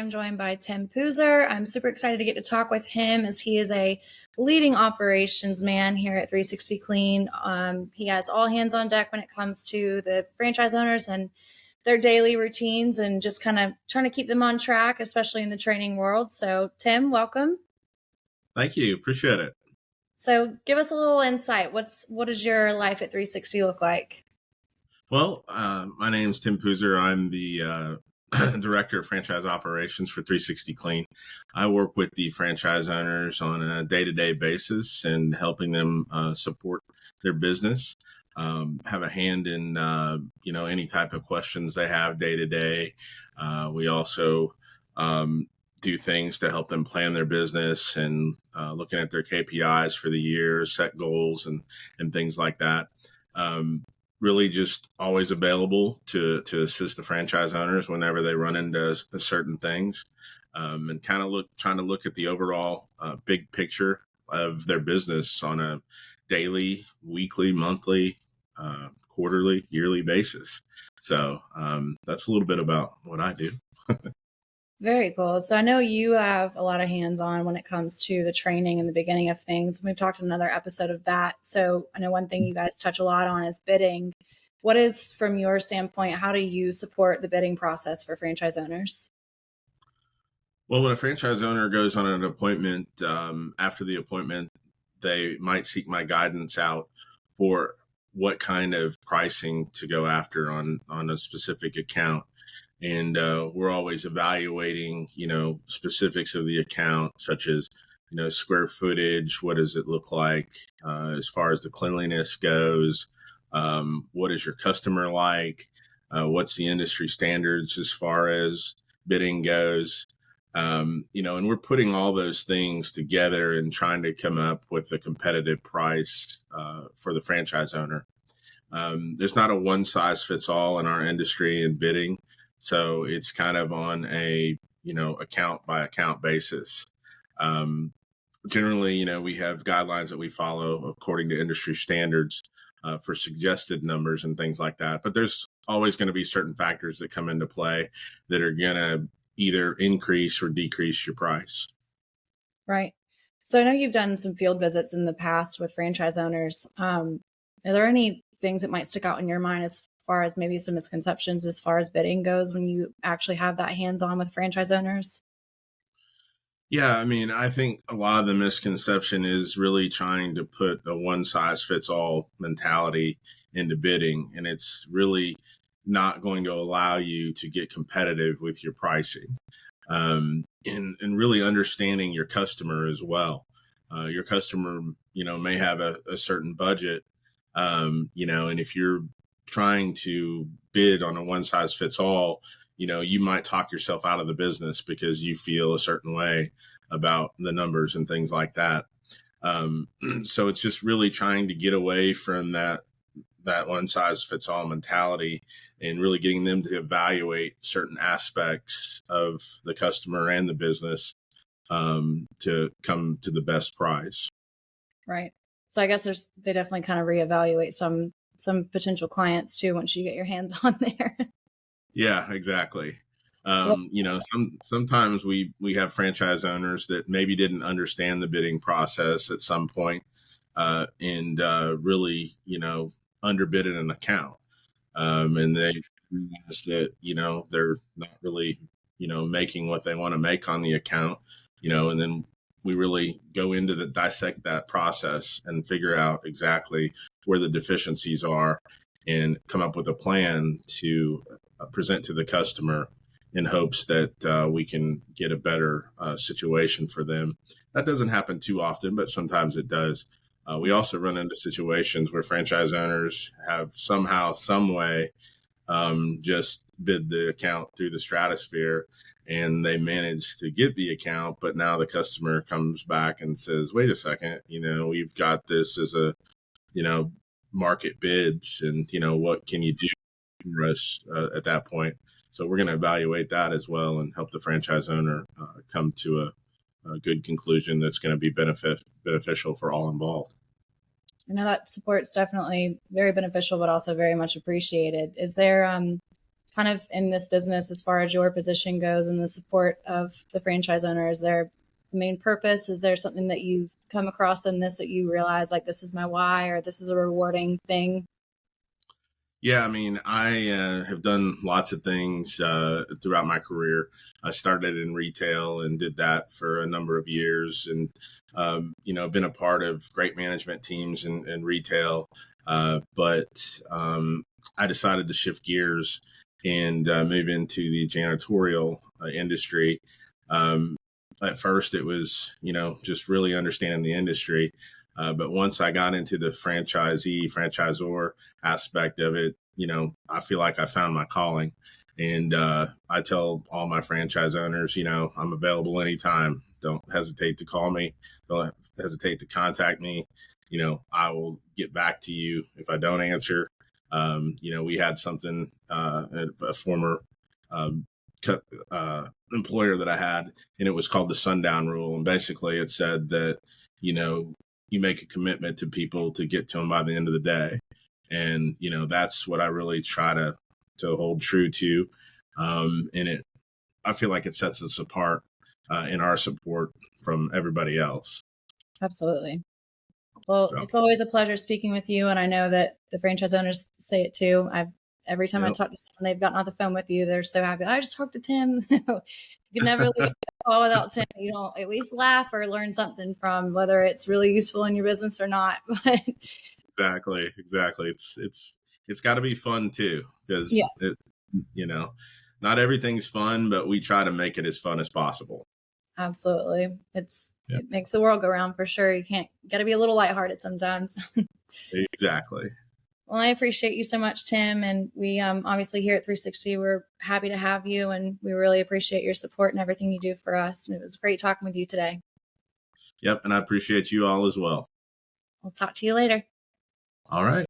I'm joined by Tim Pooser. I'm super excited to get to talk with him as he is a leading operations man here at 360 Clean. He has all hands on deck when it comes to the franchise owners and their daily routines and just kind of trying to keep them on track, especially in the training world. So, Tim, welcome. Thank you. Appreciate it. So give us a little insight. What does your life at 360 look like? Well, my name is Tim Pooser. I'm the Director of Franchise Operations for 360 Clean. I work with the franchise owners on a day-to-day basis and helping them support their business. Have a hand in any type of questions they have day to day. We also do things to help them plan their business and looking at their KPIs for the year, set goals and things like that. Really just always available to assist the franchise owners whenever they run into certain things, and kind of trying to look at the overall big picture of their business on a daily, weekly, monthly, quarterly, yearly basis. So that's a little bit about what I do. Very cool. So I know you have a lot of hands-on when it comes to the training and the beginning of things. We've talked in another episode of that. So I know one thing you guys touch a lot on is bidding. What is, from your standpoint, how do you support the bidding process for franchise owners? Well, when a franchise owner goes on an appointment, after the appointment, they might seek my guidance out for what kind of pricing to go after on a specific account. And we're always evaluating, specifics of the account, such as, square footage. What does it look like as far as the cleanliness goes? What is your customer like? What's the industry standards as far as bidding goes? And we're putting all those things together and trying to come up with a competitive price for the franchise owner. There's not a one size fits all in our industry in bidding. So it's kind of on a, account by account basis. Generally, we have guidelines that we follow according to industry standards for suggested numbers and things like that. But there's always going to be certain factors that come into play that are going to either increase or decrease your price. Right. So I know you've done some field visits in the past with franchise owners. Are there any things that might stick out in your mind as far as maybe some misconceptions as far as bidding goes when you actually have that hands-on with franchise owners? Yeah, I think a lot of the misconception is really trying to put a one size fits all mentality into bidding, and it's really not going to allow you to get competitive with your pricing, and really understanding your customer as well. Your customer, may have a certain budget, and if you're trying to bid on a one size fits all, you might talk yourself out of the business because you feel a certain way about the numbers and things like that. So it's just really trying to get away from that one size fits all mentality and really getting them to evaluate certain aspects of the customer and the business to come to the best price. Right. So I guess they definitely kind of reevaluate some potential clients too once you get your hands on there. Yeah, exactly. Sometimes we have franchise owners that maybe didn't understand the bidding process at some point, and really, underbid an account. And they realize that, they're not really, making what they want to make on the account, and then we really go into dissect that process and figure out exactly where the deficiencies are and come up with a plan to present to the customer in hopes that we can get a better situation for them. That doesn't happen too often, but sometimes it does. We also run into situations where franchise owners have somehow, some way, just bid the account through the stratosphere and they manage to get the account, but now the customer comes back and says, wait a second, we've got this as a, market bids and, what can you do for us at that point? So we're going to evaluate that as well and help the franchise owner come to a good conclusion that's going to be beneficial for all involved. I know that support's definitely very beneficial, but also very much appreciated. Is there kind of in this business, as far as your position goes and the support of the franchise owner? Is there a main purpose? Is there something that you've come across in this that you realize, like, this is my why, or this is a rewarding thing? Yeah, I mean, I have done lots of things throughout my career. I started in retail and did that for a number of years, and been a part of great management teams in retail. But I decided to shift gears and move into the janitorial industry. Um, at first, it was just really understanding the industry. But once I got into the franchisor aspect of it, I feel like I found my calling. And I tell all my franchise owners, I'm available anytime. Don't hesitate to call me. Don't hesitate to contact me. I will get back to you if I don't answer. We had something, a former um, employer that I had, and it was called the sundown rule. And basically it said that, you make a commitment to people to get to them by the end of the day. And, that's what I really try to hold true to. I feel like it sets us apart in our support from everybody else. Absolutely. Well, So, it's always a pleasure speaking with you. And I know that the franchise owners say it too. Every time I yep, talk to someone, they've gotten on the phone with you, they're so happy. I just talked to Tim. You can never leave a call without Tim. You don't at least laugh or learn something from, whether it's really useful in your business or not. But exactly. It's got to be fun too, because yes, you know, not everything's fun, but we try to make it as fun as possible. absolutely. Yeah, It makes the world go round for sure. Got to be a little lighthearted sometimes. exactly. Well, I appreciate you so much, Tim. And we obviously here at 360, we're happy to have you. And we really appreciate your support and everything you do for us. And it was great talking with you today. Yep. And I appreciate you all as well. We'll talk to you later. All right.